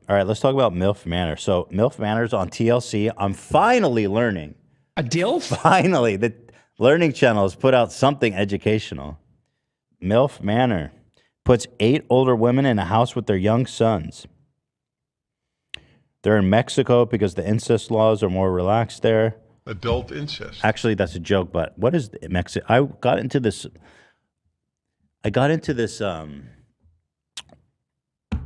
All right, let's talk about MILF Manor. So MILF Manor's on TLC. I'm finally learning. A DILF? Finally, the Learning Channel has put out something educational. MILF Manor puts 8 older women in a house with their young sons. They're in Mexico because the incest laws are more relaxed there. Adult incest. Actually, that's a joke, but what is Mexico? I got into this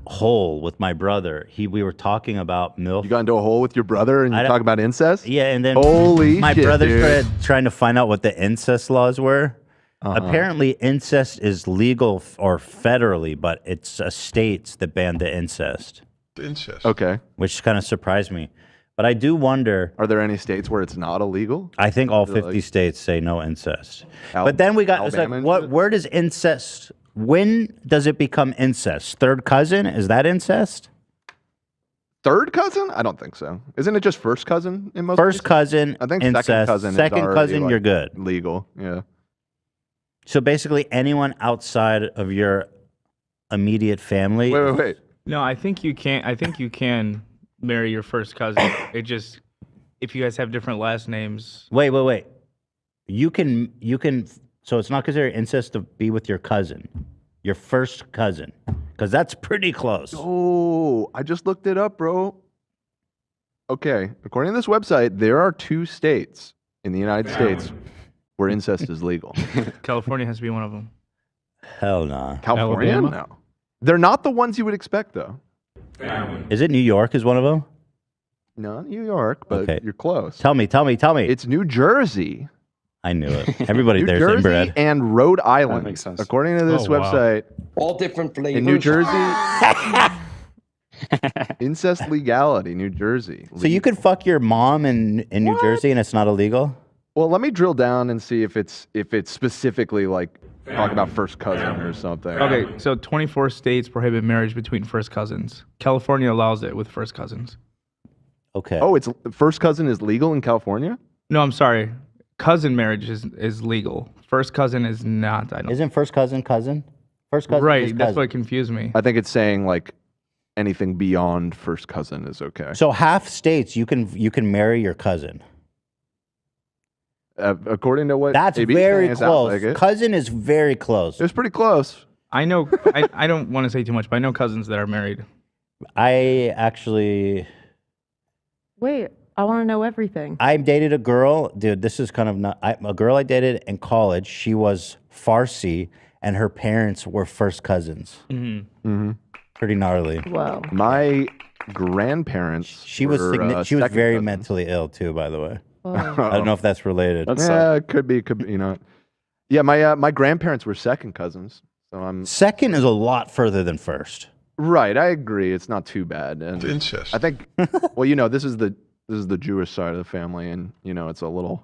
hole with my brother. We were talking about MILF. You got into a hole with your brother and you talk about incest? Yeah, and then Holy my shit, brother dude. started trying to find out what the incest laws were. Apparently, incest is legal or federally, but it's states that ban the incest. Incest. Okay. Which kind of surprised me. But I do wonder. Are there any states where it's not illegal? I think all 50 like states say no incest. But then we got, it's like, where does incest, when does it become incest? Third cousin? Is that incest? Third cousin? I don't think so. Isn't it just first cousin in most First cases? cousin, I think incest. second cousin Second is already, cousin, like, you're good. Legal, yeah. So basically anyone outside of your immediate family. Wait. No, I think you can. I think you can marry your first cousin. It just, if you guys have different last names. Wait. You can. So it's not considered incest to be with your cousin, your first cousin, because that's pretty close. Oh, I just looked it up, bro. Okay, according to this website, there are 2 states in the United States where incest is legal. California has to be one of them. Hell nah. California? Alabama? No. They're not the ones you would expect, though. Is it New York? Is one of them? No, New York, but Okay. you're close. Tell me. It's New Jersey. I knew it. Everybody New there's Jersey inbred. and Rhode Island. makes sense. According to this Oh, wow. website, All different flavors. in New Jersey, incest legality, New Jersey. So you could fuck your mom in New Jersey and it's not illegal? Well, let me drill down and see if it's specifically like talk about first cousin or something. Okay, so 24 states prohibit marriage between first cousins. California allows it with first cousins. Okay. Oh, it's first cousin is legal in California? No, I'm sorry. Cousin marriage is legal. First cousin is not. I don't. Isn't first cousin cousin? First cousin is Right. cousin. That's what confused me. I think it's saying like anything beyond first cousin is okay. So half states you can marry your cousin. According to what That's AB 's very saying, it sounds close. like it. Cousin is very close. It's pretty close. I know. I don't want to say too much, but I know cousins that are married. I actually Wait, I want to know everything. I dated a girl, dude. This is kind of not a girl I dated in college. She was Farsi, and her parents were first cousins. Pretty gnarly. Whoa. My grandparents. She was were, she was second very cousins. mentally ill too. By the way, Whoa. I don't know if that's related. Yeah, it could be. You know. Yeah, my grandparents were second cousins, so I'm Second is a lot further than first. right. I agree. It's not too bad. And Incest. I think. Well, you know, this is the Jewish side of the family, and you know, it's a little.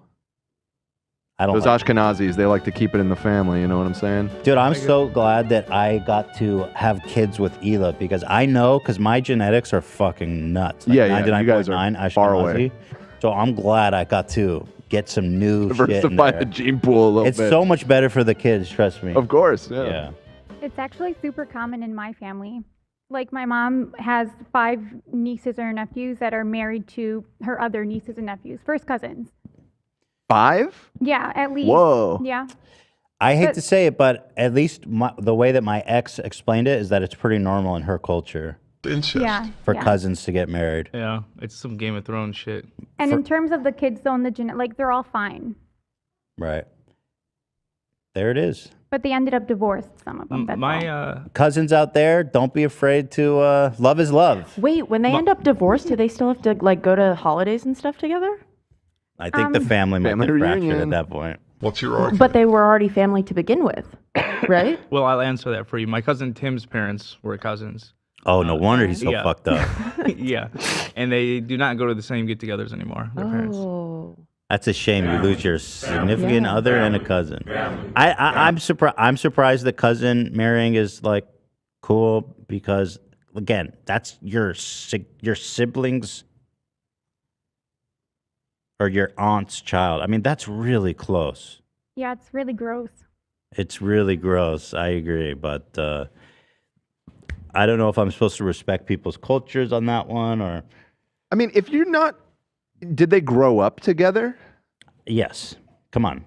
I don't Those like Ashkenazis, they like to keep it in the family. You know what I'm saying? Dude, I'm so glad that I got to have kids with Ela because I know, because my genetics are fucking nuts. Like Yeah, you guys are 99.9 far away. Ashkenazi. So I'm glad I got to get some new shit in Diversify there. the gene pool a little It's bit. so much better for the kids, trust me. Of course, yeah. Yeah. It's actually super common in my family. Like my mom has 5 nieces or nephews that are married to her other nieces and nephews, first cousins. 5? Yeah, at least. Whoa. Yeah. I hate But- to say it, but at least the way that my ex explained it is that it's pretty normal in her culture Incest. Yeah. for yeah. cousins to get married. Yeah, it's some Game of Thrones shit. And in terms of the kids though, and the like they're all fine. Right. There it is. But they ended up divorced, some of them. That's all. My Cousins out there, don't be afraid to love is love. Wait, when they end up divorced, do they still have to like go to holidays and stuff together? I think the family might Family be fractured reunion. at that point. What's your argument? But they were already family to begin with, right? well, I'll answer that for you. My cousin Tim's parents were cousins. Oh, no wonder he's so yeah. fucked up. Yeah, and they do not go to the same get-togethers anymore. Their parents. Oh. That's a shame. You lose your significant Yeah. other and a cousin. I'm surprised. I'm surprised that cousin marrying is like cool because again, that's your siblings or your aunt's child. I mean, that's really close. Yeah, it's really gross. It's really gross. I agree, but I don't know if I'm supposed to respect people's cultures on that one or. I mean, if you're not, did they grow up together? Yes. Come on.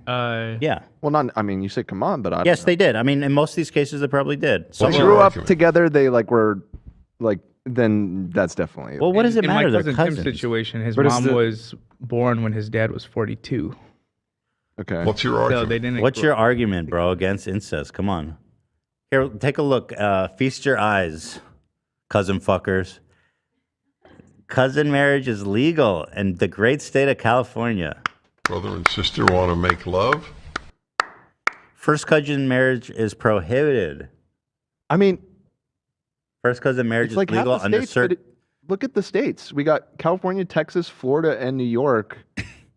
Yeah. Well, not. I mean, you say come on, but I. Yes, don't know. they did. I mean, in most of these cases, they probably did. So Some they your grew up argument? together. They like were like. Then that's definitely. Well, what does it in matter? my They're cousin cousins. Tim's situation, his But is mom the- was born when his dad was 42. Okay. What's your So argument? they didn't. What's your argument, bro, against incest? Come on. Here, take a look. Feast your eyes, cousin fuckers. Cousin marriage is legal in the great state of California. Brother and sister want to make love? First cousin marriage is prohibited. I mean, First cousin marriage it's is like half legal the under states. certain. Look at the states. We got California, Texas, Florida, and New York.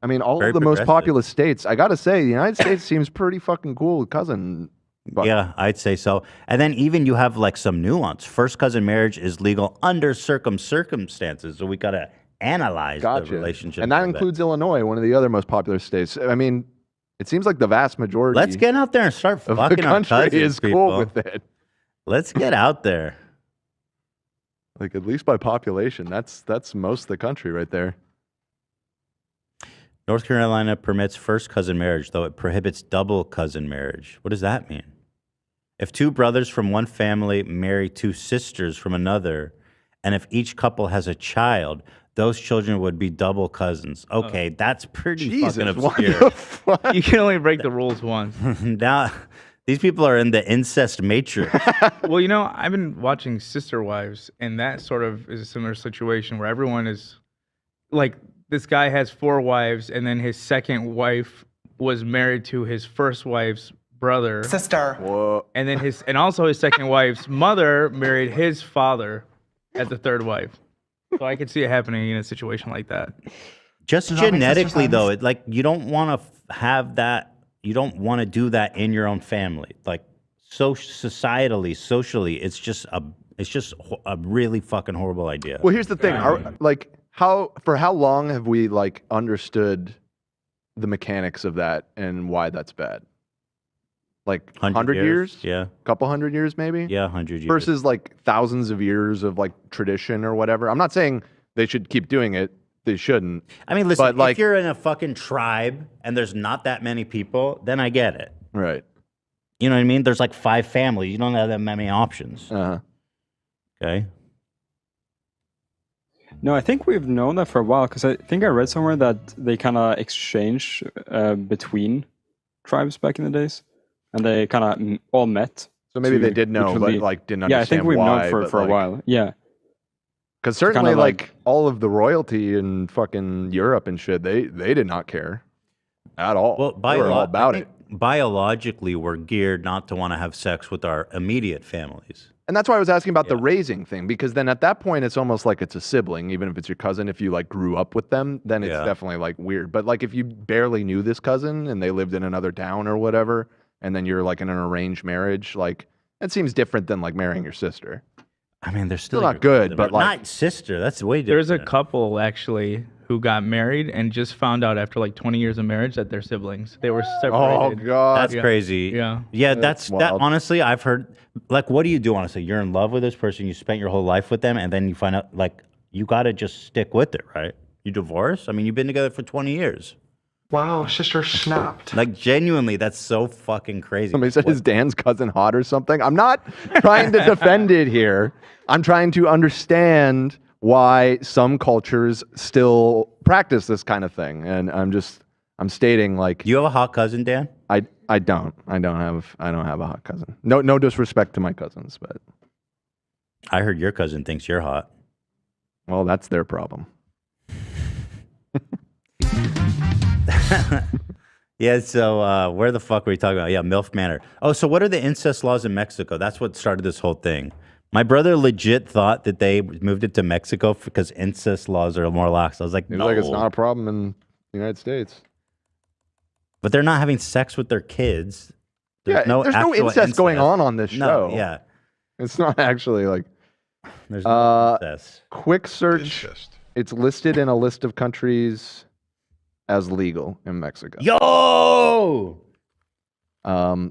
I mean, all Very of the most progressive. populous states. I gotta say, the United States seems pretty fucking cool with cousin. But Yeah, I'd say so. And then even you have like some nuance. First cousin marriage is legal under circumstances. So we gotta analyze the gotcha. relationship. And a that little bit. includes Illinois, one of the other most popular states. I mean, it seems like the vast majority. Let's get out there and start of the fucking our country cousins, is people. cool with it. Let's get out there. Like at least by population, that's most of the country right there. North Carolina permits first cousin marriage, though it prohibits double cousin marriage. What does that mean? If two brothers from one family marry two sisters from another, and if each couple has a child, those children would be double cousins. Okay, that's pretty Jesus, fucking what obscure. the fuck? You can only break the rules once. Now, these people are in the incest matrix. Well, I've been watching Sister Wives, and that sort of is a similar situation where everyone is like, this guy has 4 wives, and then his second wife was married to his first wife's brother, Whoa. and then also his second wife's mother married his father as the third wife. So I could see it happening in a situation like that. Just genetically, though, you don't want to have that. You don't want to do that in your own family. Like, so societally, socially, it's just a really fucking horrible idea. Well, here's the thing. For how long have we understood the mechanics of that and why that's bad? Like 100 years? Yeah, Couple hundred years maybe? yeah, 100 years. Versus thousands of years of tradition or whatever. I'm not saying they should keep doing it. They shouldn't. I mean, listen, but, if you're in a fucking tribe and there's not that many people, then I get it. Right. You know what I mean? There's 5 families. You don't have that many options. Uh-huh. Okay. No, I think we've known that for a while because I think I read somewhere that they kind of exchange between tribes back in the days, and they kind of all met. So maybe they did know, which would but be- didn't understand Yeah, I think we've why. known but, for a while. Yeah, Because certainly, kinda all of the royalty in fucking Europe and shit, they did not care at all. Well, they were all about it. Biologically, we're geared not to want to have sex with our immediate families. And that's why I was asking about the raising thing, because then at that point, it's almost like it's a sibling, even if it's your cousin. If you grew up with them, then it's Yeah. definitely weird. But if you barely knew this cousin and they lived in another town or whatever, and then you're in an arranged marriage, it seems different than marrying your sister. I mean, they're still not your good, cousin, but, not sister. That's way different. There's a couple actually who got married and just found out after 20 years of marriage that they're siblings. They were Oh separated. God, That's crazy. Yeah. Yeah, That's that wild. honestly, I've heard what do you do honestly? You're in love with this person, you spent your whole life with them, and then you find out you gotta just stick with it, right? You divorce? I mean, you've been together for 20 years. Wow, sister snapped. Genuinely, that's so fucking crazy. Somebody said, "Is Dan's cousin hot or something?" I'm not trying to defend it here. I'm trying to understand why some cultures still practice this kind of thing, and I'm stating Do you have a hot cousin, Dan? I don't have a hot cousin. No disrespect to my cousins, but I heard your cousin thinks you're hot. well, that's their problem. Yeah, so where the fuck were we talking about? Yeah, MILF Manor. Oh, so what are the incest laws in Mexico? That's what started this whole thing. My brother legit thought that they moved it to Mexico because incest laws are more lax. I was like, It's no. it's not a problem in the United States. But they're not having sex with their kids. There's no actual incest going on this show. No, yeah. It's not actually There's no incest. quick search. Incest. It's listed in a list of countries as legal in Mexico. Yo!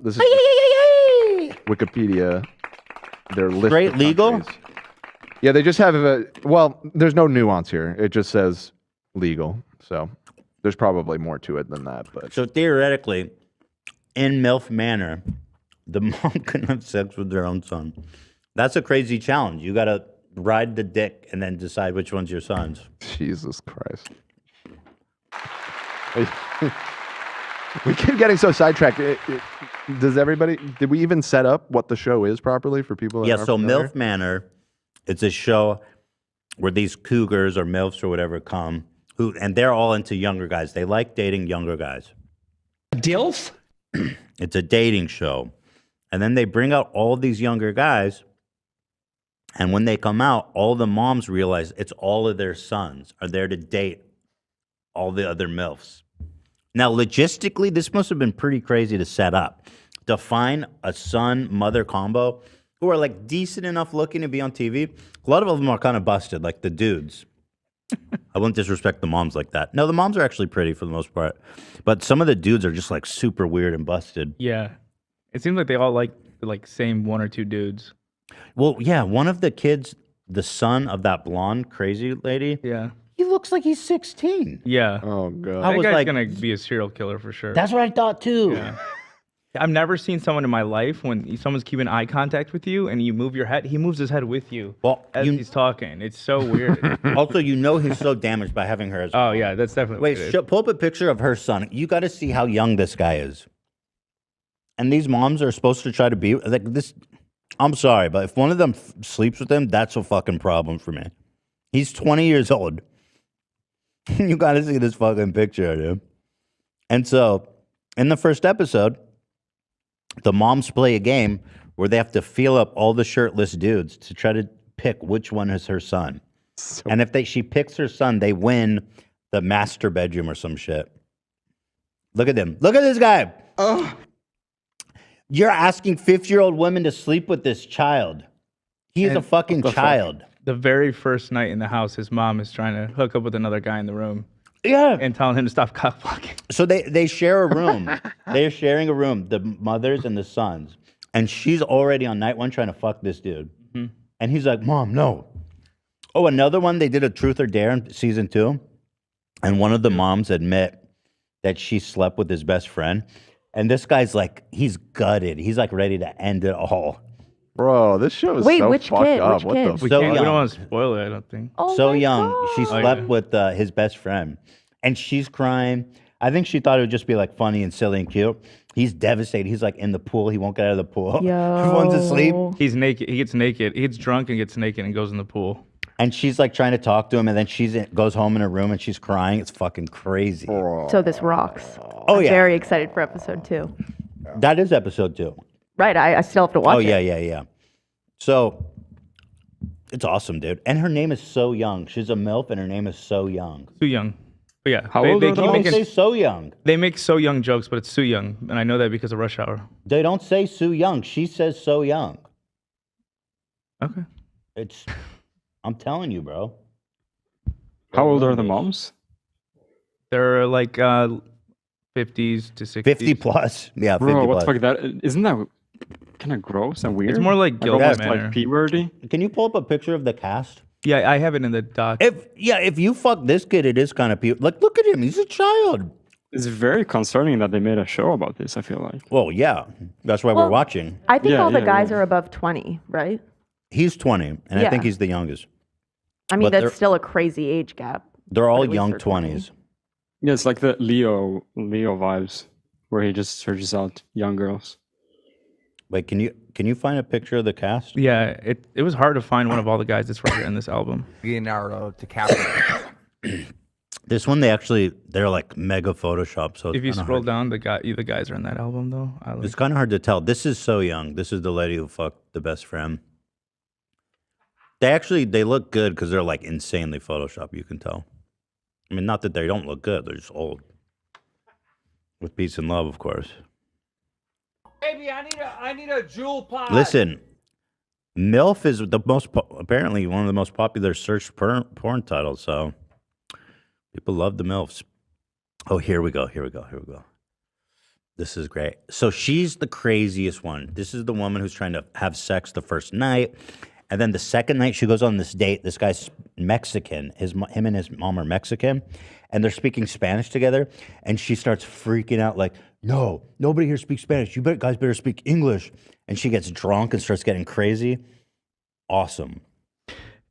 This is Wikipedia. their list. Straight of legal? countries. Yeah, they just have well, there's no nuance here. It just says legal. So there's probably more to it than that. But So theoretically, in MILF Manor, the mom can have sex with their own son. That's a crazy challenge. You got to ride the dick and then decide which one's your son's. Jesus Christ. We keep getting so sidetracked. Did we even set up what the show is properly for people that Yeah, aren't so familiar? MILF Manor, it's a show where these cougars or MILFs or whatever come, and they're all into younger guys. They like dating younger guys. DILF? It's a dating show. And then they bring out all these younger guys, and when they come out, all the moms realize it's all of their sons are there to date all the other MILFs. Now, logistically, this must have been pretty crazy to set up. To find a son-mother combo who are like decent enough looking to be on TV. A lot of them are kind of busted, like the dudes. I wouldn't disrespect the moms like that. No, the moms are actually pretty for the most part. But some of the dudes are just like super weird and busted. Yeah. It seems like they all like same one or two dudes. Well, yeah, one of the kids, the son of that blonde crazy lady, Yeah. he looks like he's 16. Yeah. Oh, God. I That was guy's like- gonna be a serial killer for sure. That's what I thought too. Yeah. I've never seen someone in my life when someone's keeping eye contact with you and you move your head, he moves his head with you Well, as he's talking. It's so weird. also, you know he's so damaged by having her as Oh yeah, that's definitely Wait, what it is. pull up a picture of her son. You got to see how young this guy is. And these moms are supposed to try to be like this. I'm sorry, but if one of them sleeps with him, that's a fucking problem for me. He's 20 years old. You got to see this fucking picture of him. And so, in the first episode, the moms play a game where they have to feel up all the shirtless dudes to try to pick which one is her son. And if she picks her son, they win the master bedroom or some shit. Look at them. Look at this guy. You're asking 50-year-old women to sleep with this child. He is a fucking child. The very first night in the house, his mom is trying to hook up with another guy in the room Yeah. and telling him to stop cock blocking. So they share a room. They're sharing a room, the mothers and the sons. And she's already on night one trying to fuck this dude. Mm-hmm. And he's like, Mom, no. Oh, another one, they did a truth or dare in season 2. And one of the moms admit that she slept with his best friend. And this guy's like, he's gutted. He's like ready to end it all. Bro, this show is Wait, so which fucked kid? up. Which What kid? the We So can't. We young. don't want to spoil it. I don't think. Oh So my young. She God. slept yeah. with his best friend. And she's crying. I think she thought it would just be like funny and silly and cute. He's devastated. He's like in the pool. He won't get out of the pool. Everyone's asleep. He's naked. He gets naked. He gets drunk and gets naked and goes in the pool. And she's like trying to talk to him. And then goes home in her room and she's crying. It's fucking crazy. So this rocks. Oh, I'm yeah. very excited for episode 2. That is episode 2. Right, I still have to watch Oh, it. yeah. So it's awesome, dude. And her name is So Young. She's a MILF and her name is So Young. Too young. But yeah, How they, old they are keep the making, Say So Young. they make So Young jokes, but it's Sue Young, and I know that because of Rush Hour. They don't say Sue Young. She says So Young. Okay. I'm telling you, bro. How old are the moms? They're like 50s to 60s. 50 plus. Yeah, 50 Bro, what plus. the fuck? That isn't that kind of gross and weird? It's more like Gilmore almost Manor. like P-wordy. Can you pull up a picture of the cast? Yeah, I have it in the doc. If you fuck this kid, it is kind of like, look at him. He's a child. It's very concerning that they made a show about this. I feel like. Well, yeah. That's why we're Well, watching. I think Yeah, all the yeah, guys yeah. are above 20, right? He's 20, and I Yeah. think he's the youngest. I mean, But they're- that's still a crazy age gap. They're all at least young they're 20. 20s. Yeah, it's like the Leo vibes, where he just searches out young girls. Wait, can you find a picture of the cast? Yeah, it was hard to find one of all the guys that's right in this album. Leonardo DiCaprio. This one, they're like mega Photoshop. So If you it's kinda scroll hard. down, the guys are in that album though. It's kind of hard to tell. This is So Young. This is the lady who fucked the best friend. They look good because they're like insanely Photoshop. You can tell. I mean, not that they don't look good. They're just old. With peace and love, of course. Baby, I need a jewel pod. Listen, MILF is the apparently one of the most popular searched porn titles. So people love the MILFs. Oh, here we go. This is great. So she's the craziest one. This is the woman who's trying to have sex the first night. And then the second night she goes on this date. This guy's Mexican. Him and his mom are Mexican. And they're speaking Spanish together. And she starts freaking out like, no, nobody here speaks Spanish. You guys better speak English. And she gets drunk and starts getting crazy. Awesome.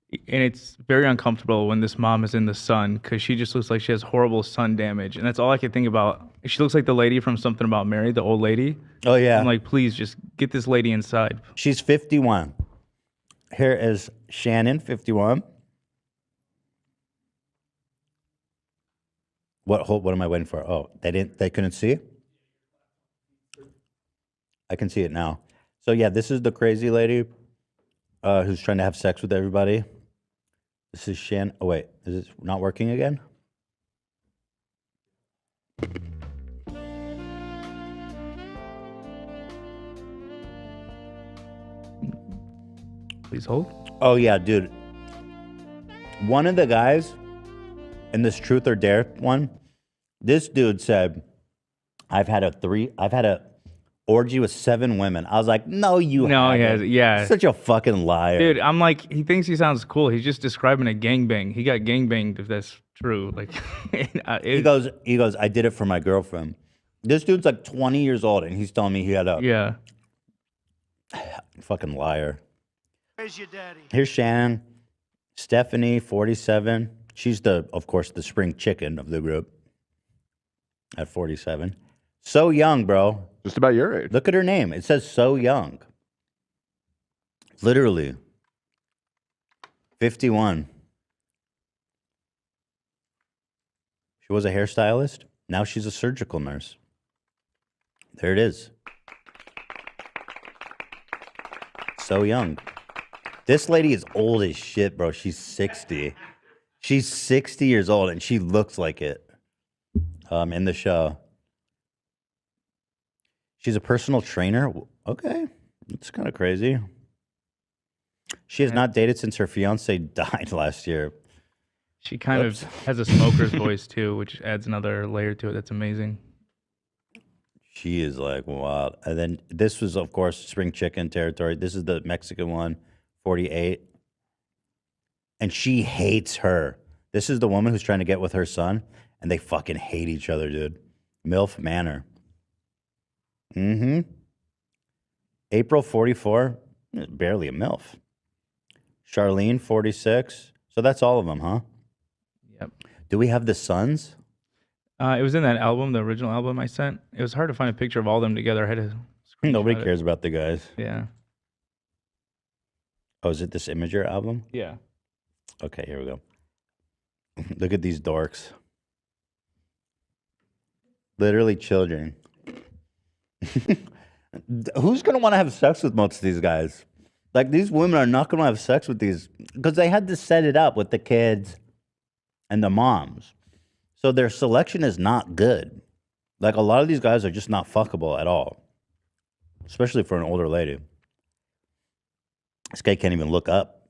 And it's very uncomfortable when this mom is in the sun because she just looks like she has horrible sun damage. And that's all I can think about. She looks like the lady from Something About Mary, the old lady. Oh, yeah. I'm like, please just get this lady inside. She's 51. Here is Shannon, 51. What am I waiting for? Oh, they couldn't see? I can see it now. So yeah, this is the crazy lady who's trying to have sex with everybody. This is Shannon. Oh wait, is it not working again? Please hold. Oh yeah, dude. One of the guys in this Truth or Dare one, this dude said, I've had a orgy with 7 women. I was like, no, you haven't. Yeah. Such a fucking liar. Dude, I'm like, he thinks he sounds cool. He's just describing a gangbang. He got gangbanged if that's true. Like, he goes, I did it for my girlfriend. This dude's like 20 years old and he's telling me he had a yeah. Fucking liar. Where's your daddy? Here's Shannon. Stephanie, 47. She's of course, the spring chicken of the group at 47. So young, bro. Just about your age. Look at her name. It says so young. Literally. 51. She was a hairstylist. Now she's a surgical nurse. There it is. So young. This lady is old as shit, bro. She's 60. She's 60 years old, and she looks like it in the show. She's a personal trainer. Okay. That's kind of crazy. She has not dated since her fiance died last year. She kind of has a smoker's voice, too, which adds another layer to it. That's amazing. She is like wild. And then this was, of course, spring chicken territory. This is the Mexican one, 48. And she hates her. This is the woman who's trying to get with her son, and they fucking hate each other, dude. MILF Manor. Mm-hmm. April, 44. Barely a MILF. Charlene, 46. So that's all of them, huh? Yep. Do we have the sons? It was in that album, the original album I sent. It was hard to find a picture of all of them together. I had to Nobody cares about the guys. Yeah. Oh, is it this Imager album? Yeah. Okay, here we go. Look at these dorks. Literally children. Who's going to want to have sex with most of these guys? Like, these women are not going to have sex with these because they had to set it up with the kids and the moms. So their selection is not good. Like, a lot of these guys are just not fuckable at all, especially for an older lady. This guy can't even look up.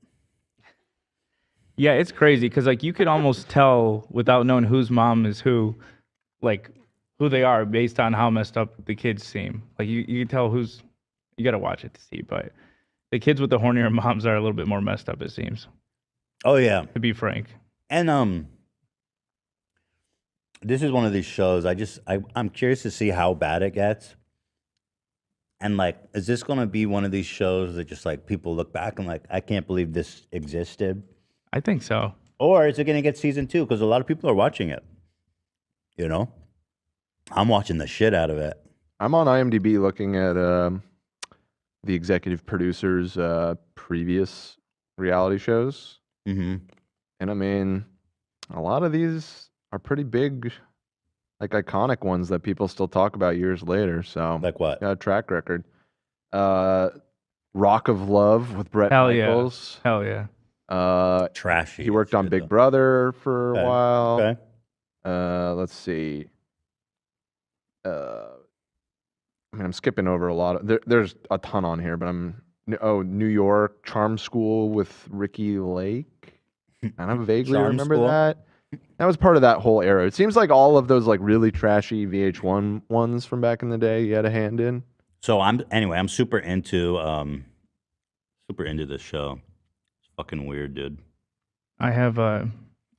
Yeah, it's crazy because, like, you could almost tell without knowing whose mom is who, like, who they are based on how messed up the kids seem. Like, you can tell who's, you got to watch it to see, but the kids with the hornier moms are a little bit more messed up, it seems. Oh, yeah. To be frank. And, this is one of these shows. I'm curious to see how bad it gets. And like, is this going to be one of these shows that just like people look back and like, I can't believe this existed? I think so. Or is it going to get season 2? Because a lot of people are watching it. You know? I'm watching the shit out of it. I'm on IMDb looking at the executive producers' previous reality shows. Mm-hmm. And I mean, a lot of these are pretty big, like iconic ones that people still talk about years later. So, like what? Got a track record. Rock of Love with Brett Hell Michaels. Yeah. Hell yeah. Trashy. He worked on Big Brother for a while. Okay. Let's see. I mean, I'm skipping over a lot of. There's a ton on here, but New York Charm School with Ricky Lake. And I vaguely Charm remember School? that. That was part of that whole era. It seems like all of those like really trashy VH1 ones from back in the day you had a hand in. So I'm super into this show. It's fucking weird, dude. I have a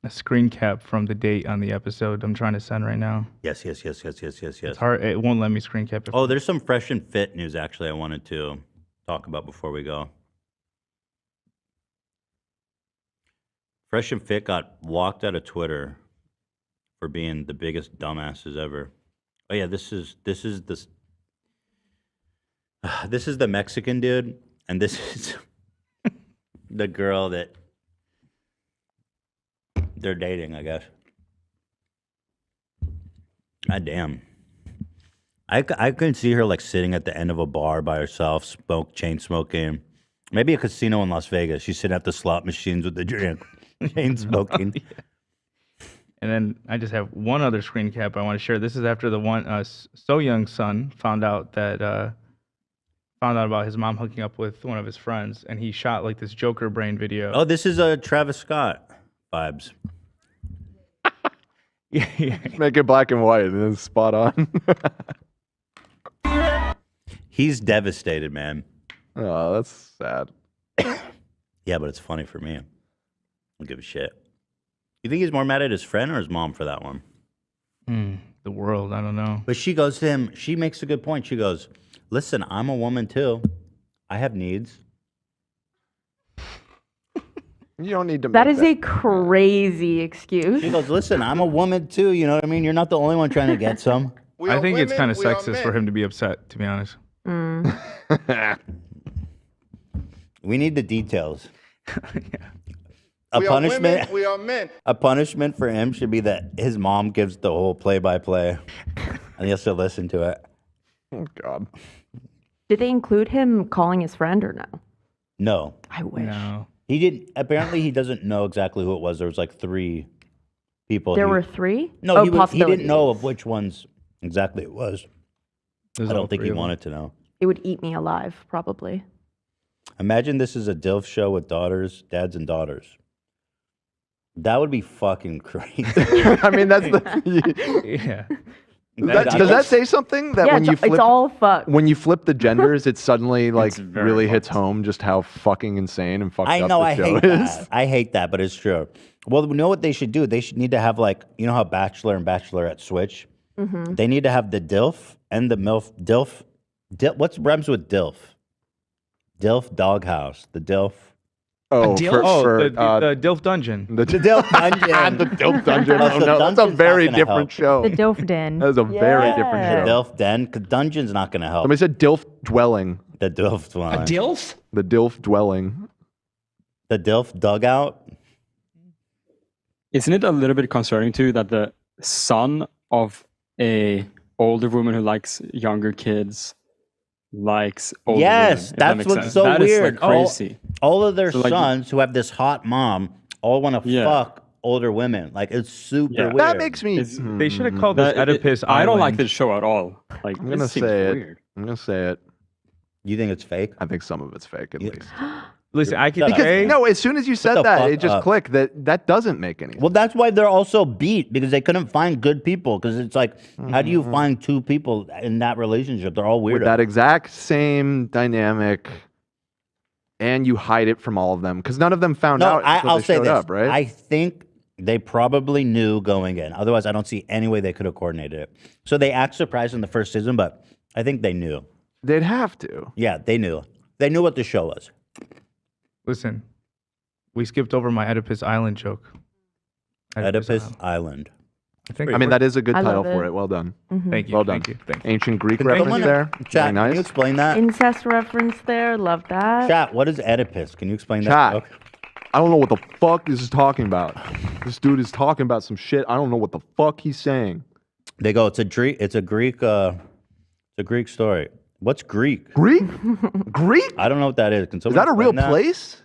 screen cap from the date on the episode I'm trying to send right now. Yes. It's hard. It won't let me screen cap it. Oh, there's some fresh and fit news actually I wanted to talk about before we go. Fresh and Fit got walked out of Twitter for being the biggest dumbasses ever. Oh yeah, this is the Mexican dude, and this is the girl that they're dating, I guess. God damn. I can see her like sitting at the end of a bar by herself, chain smoking. Maybe a casino in Las Vegas. She's sitting at the slot machines with the drink, chain smoking. Yeah. And then I just have one other screen cap I want to share. This is after the one So Young's son found out about his mom hooking up with one of his friends, and he shot like this Joker brain video. Oh, this is Travis Scott vibes. Yeah. Make it black and white, and it's spot on. He's devastated, man. Oh, that's sad. Yeah, but it's funny for me. I don't give a shit. You think he's more mad at his friend or his mom for that one? The world, I don't know. But she goes to him, she makes a good point. She goes, listen, I'm a woman too. I have needs. You don't need to That make is a crazy excuse. She goes, listen, I'm a woman too. You know what I mean? You're not the only one trying to get some. I think it's kind of sexist for him to be upset, to be honest. We need the details. Yeah. A punishment. We are men. A punishment for him should be that his mom gives the whole play-by-play, and he has to listen to it. Oh God. Did they include him calling his friend or no? No, I wish. No. he didn't. Apparently, he doesn't know exactly who it was. There was like 3 people. There were 3? No, oh, he didn't possibilities. know of which ones exactly it was. There's I all don't think 3 he of them. wanted to know. It would eat me alive, probably. Imagine this is a DILF show with daughters, dads, and daughters. That would be fucking crazy. I mean, that's the. Yeah. Does that say something that Yeah, when you it's flip all fucked. when you flip the genders, it suddenly like very really hits fucked. home just how fucking insane and fucked I up know, the I show hate is. that. I hate that, but it's true. Well, you know what they should do? They should need to have like, you know how Bachelor and Bachelorette switch? Mm-hmm. They need to have the DILF and the MILF. DILF. What's rhymes with DILF? DILF Doghouse. The DILF. Oh, The DILF Dungeon. the DILF Dungeon. the DILF Dungeon. Oh, Oh, so no, that's a Dungeon's very not gonna different help. show. The Dilf Den. That is a very Yeah. different The show. DILF Den. 'Cause Dungeon's not going to help. Somebody said DILF dwelling. The DILF one. DILF? The DILF dwelling. The DILF Dugout. Isn't it a little bit concerning too that the son of a older woman who likes younger kids likes older Yes, women, if that that's makes what's sense? so That is, weird. like, crazy. All of their So, like, sons who have this hot mom all want to Yeah. fuck older women. Like, it's super Yeah. weird. That makes me. It's- They should have called this That- Oedipus I don't like Island. this show at all. Like, I'm gonna this seems say it. weird. I'm gonna say it. You think it's fake? I think some of it's fake at Yeah. least. Listen, I can Shut up. say No, as soon as you said the that, fuck it just up. clicked that doesn't make any sense. Well, that's why they're also beat because they couldn't find good people. Because it's like, how do you find 2 people in that relationship? They're all With weird. that exact same dynamic, and you hide it from all of them because none of them found No, out until I'll they say showed this. up, right? I think they probably knew going in. Otherwise, I don't see any way they could have coordinated it. So they act surprised in the first season, but I think they knew. They'd have to. Yeah, they knew. They knew what the show was. listen, we skipped over my Oedipus Island joke. Oedipus Island. I think I mean, that is a good I title love for it. it. Well done. Thank you. Well done. Thank you. Thank you. Ancient Greek Can reference someone- there. Chat, Very can you nice. explain that? Incest reference there. Love that. Chat, what is Oedipus? Can you explain that Chat. joke? I don't know what the fuck this is talking about. This dude is talking about some shit. I don't know what the fuck he's saying. They go, it's a Greek story. What's Greek? Greek? Greek? I don't know what that is. Can Is someone that a real explain that? place?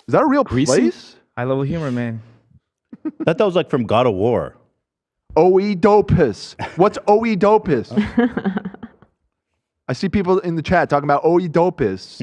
Is that a real Greasy? place? High level humor, man. I thought that was like from God of War. Oedipus. What's Oedipus? I see people in the chat talking about Oedipus.